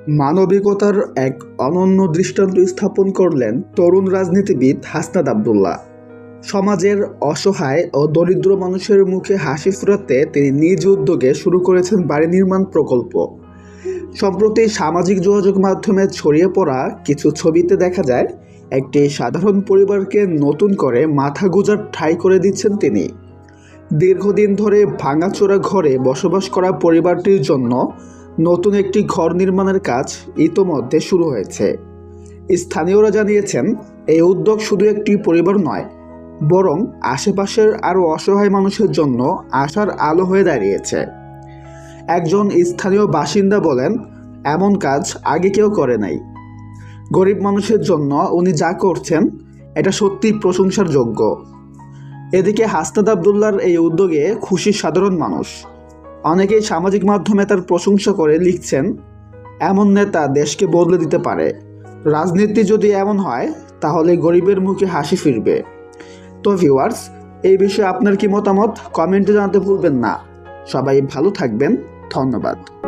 মানবিকতার এক অনন্য দৃষ্টান্ত স্থাপন করলেন তরুণ রাজনীতিবিদ হাসনাত আবদুল্লাহ। সমাজের অসহায় ও দরিদ্র মানুষের মুখে হাসি ফোটাতে তিনি নিজ উদ্যোগে শুরু করেছেন বাড়ি নির্মাণ প্রকল্প। সম্প্রতি সামাজিক যোগাযোগ মাধ্যমে ছড়িয়ে পড়া কিছু ছবিতে দেখা যায় একটি সাধারণ পরিবারকে নতুন করে মাথা গোঁজার ঠাঁই করে দিচ্ছেন তিনি। দীর্ঘদিন ধরে ভাঙাচোরা ঘরে বসবাস করা পরিবারটির জন্য নতুন একটি ঘর নির্মাণের কাজ ইতোমধ্যে শুরু হয়েছে। স্থানীয়রা জানিয়েছেন, এই উদ্যোগ শুধু একটি পরিবার নয়, বরং আশেপাশের আরও অসহায় মানুষের জন্য আশার আলো হয়ে দাঁড়িয়েছে। একজন স্থানীয় বাসিন্দা বলেন, এমন কাজ আগে কেউ করে নাই। গরিব মানুষের জন্য উনি যা করছেন এটা সত্যি প্রশংসার যোগ্য। এদিকে হাসনাত আবদুল্লাহর এই উদ্যোগে খুশি সাধারণ মানুষ। অনেকেই সামাজিক মাধ্যমে তার প্রশংসা করে লিখছেন, এমন নেতা দেশকে বদলে দিতে পারে। রাজনীতি যদি এমন হয় তাহলে গরিবের মুখে হাসি ফিরবে। তো ভিউয়ার্স, এই বিষয়ে আপনার কি মতামত কমেন্টে জানাতে ভুলবেন না। সবাই ভালো থাকবেন। ধন্যবাদ।